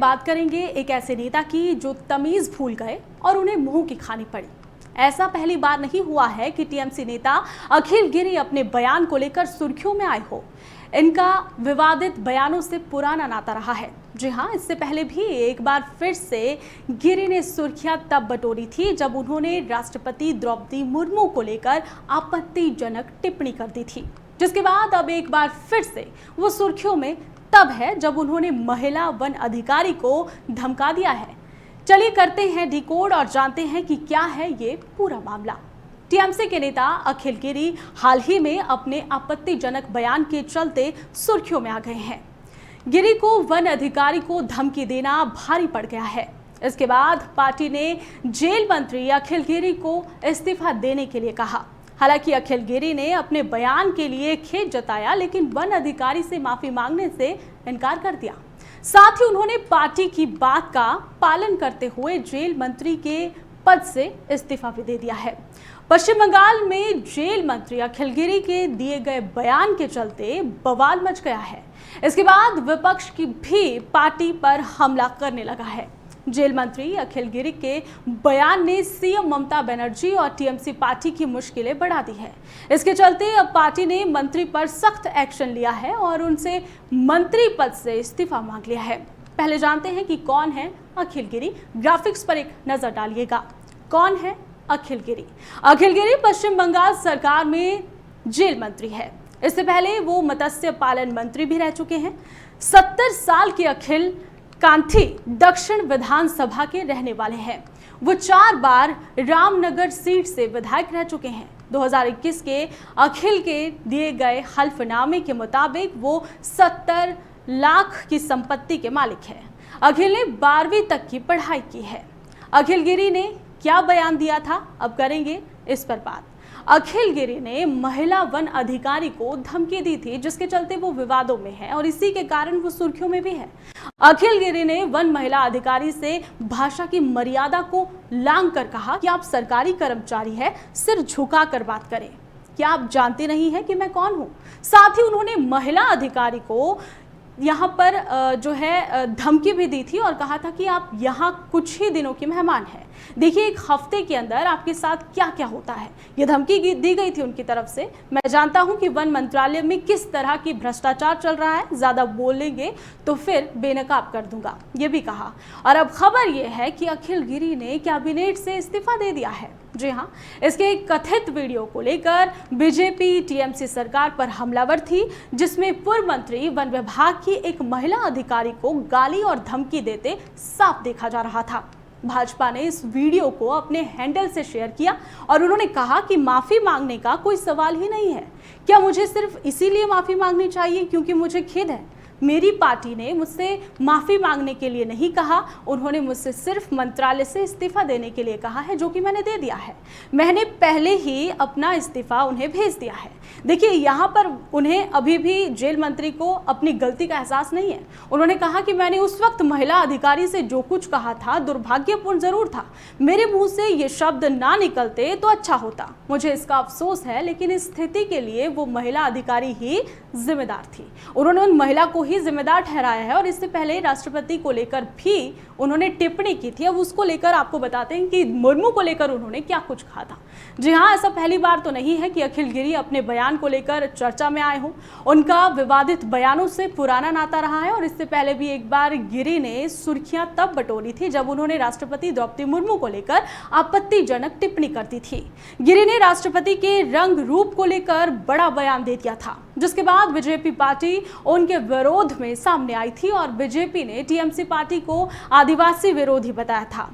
बात करेंगे एक ऐसे नेता की जो तमीज भूल गए और उन्हें मुंह की खानी पड़ी। ऐसा पहली बार नहीं हुआ है कि टीएमसी नेता अखिल गिरी अपने बयान को लेकर सुर्खियों में आए हो। इनका विवादित बयानों से पुराना नाता रहा है। जी हाँ, इससे पहले भी एक बार फिर से गिरी ने सुर्खियां तब बटोरी थी जब उन्होंने राष्ट्रपति द्रौपदी मुर्मू को लेकर आपत्तिजनक टिप्पणी कर दी थी, जिसके बाद अब एक बार फिर से वो सुर्खियों में तब है जब उन्होंने महिला वन अधिकारी को धमका दिया है। चलिए करते हैं डिकोड और जानते हैं कि क्या है ये पूरा मामला। टीएमसी के नेता अखिल गिरी हाल ही में अपने आपत्तिजनक बयान के चलते सुर्खियों में आ गए हैं। गिरी को वन अधिकारी को धमकी देना भारी पड़ गया है। इसके बाद पार्टी ने जेल मंत्री अखिल गिरी को इस्तीफा देने के लिए कहा। हालांकि अखिल गिरी ने अपने बयान के लिए खेद जताया, लेकिन वन अधिकारी से माफी मांगने से इनकार कर दिया। साथ ही उन्होंने पार्टी की बात का पालन करते हुए जेल मंत्री के पद से इस्तीफा भी दे दिया है। पश्चिम बंगाल में जेल मंत्री अखिल गिरी के दिए गए बयान के चलते बवाल मच गया है। इसके बाद विपक्ष की भी पार्टी पर हमला करने लगा है। जेल मंत्री अखिल गिरी के बयान ने सीएम ममता बनर्जी और टीएमसी पार्टी की मुश्किलें बढ़ा दी है। इसके चलते अब पार्टी ने मंत्री पर सख्त एक्शन लिया है और उनसे मंत्री पद से इस्तीफा मांग लिया है। पहले जानते हैं कि कौन है अखिल गिरी। ग्राफिक्स पर एक नजर डालिएगा। कौन है अखिल गिरी? अखिल गिरी पश्चिम बंगाल सरकार में जेल मंत्री है। इससे पहले वो मत्स्य पालन मंत्री भी रह चुके हैं। 70 साल के अखिल कांठी दक्षिण विधानसभा के रहने वाले हैं। वो 4 बार रामनगर सीट से विधायक रह चुके हैं। 2021 के अखिल के दिए गए हल्फनामे के मुताबिक वो 70 लाख की संपत्ति के मालिक हैं। अखिल ने 12वीं तक की पढ़ाई की है। अखिल गिरी ने क्या बयान दिया था, अब करेंगे इस पर बात। अखिल गिरी ने महिला वन अधिकारी को धमकी दी थी, जिसके चलते वो विवादों में है और इसी के कारण वो सुर्खियों में भी है। अखिल गिरी ने वन महिला अधिकारी से भाषा की मर्यादा को लांघ कर कहा कि आप सरकारी कर्मचारी हैं, सिर झुका कर बात करें। क्या आप जानते नहीं हैं कि मैं कौन हूं? साथ ही उन्होंने महिला अधिकारी को यहाँ पर जो है धमकी भी दी थी और कहा था कि आप यहाँ कुछ ही दिनों की मेहमान हैं। देखिए, एक हफ्ते के अंदर आपके साथ क्या क्या होता है। ये धमकी दी गई थी उनकी तरफ से। मैं जानता हूँ कि वन मंत्रालय में किस तरह की भ्रष्टाचार चल रहा है, ज्यादा बोलेंगे तो फिर बेनकाब कर दूंगा, ये भी कहा। और अब खबर ये है कि अखिल गिरी ने कैबिनेट से इस्तीफा दे दिया है। जी हाँ, इसके एक कथित वीडियो को लेकर बीजेपी टीएमसी सरकार पर हमलावर थी, जिसमें पूर्व मंत्री वन विभाग की एक महिला अधिकारी को गाली और धमकी देते साफ देखा जा रहा था। भाजपा ने इस वीडियो को अपने हैंडल से शेयर किया और उन्होंने कहा कि माफी मांगने का कोई सवाल ही नहीं है। क्या मुझे सिर्फ इसीलिए माफी मांगनी चाहिए क्योंकि मुझे खेद है? मेरी पार्टी ने मुझसे माफी मांगने के लिए नहीं कहा, उन्होंने मुझसे सिर्फ मंत्रालय से इस्तीफा देने के लिए कहा है, जो कि मैंने दे दिया है। मैंने पहले ही अपना इस्तीफा उन्हें भेज दिया है। देखिए, यहाँ पर उन्हें अभी भी जेल मंत्री को अपनी गलती का एहसास नहीं है। उन्होंने कहा कि मैंने उस वक्त महिला अधिकारी से जो कुछ कहा था दुर्भाग्यपूर्ण जरूर था। मेरे मुंह से ये शब्द ना निकलते तो अच्छा होता। मुझे इसका अफसोस है, लेकिन इस स्थिति के लिए वो महिला अधिकारी ही जिम्मेदार थी। उन्होंने उन महिला को ही जिम्मेदार ठहराया है और इससे पहले राष्ट्रपति को लेकर भी उन्होंने टिप्पणी की थी। अब उसको लेकर आपको बताते हैं कि मुर्मू को लेकर उन्होंने क्या कुछ कहा था। जी हाँ, ऐसा पहली बार तो नहीं है कि अखिल गिरी अपने बयान को लेकर चर्चा में आए हों। उनका विवादित बयानों से पुराना नाता रहा है और इससे पहले भी एक बार गिरी ने सुर्खियां तब बटोरी थी जब उन्होंने राष्ट्रपति द्रौपदी मुर्मू को लेकर आपत्तिजनक टिप्पणी कर दी थी। गिरी ने राष्ट्रपति के रंग रूप को लेकर बड़ा बयान दे दिया था, जिसके बाद बीजेपी पार्टी उनके विरोध में सामने आई थी और बीजेपी ने टीएमसी पार्टी को आदिवासी विरोधी बताया था।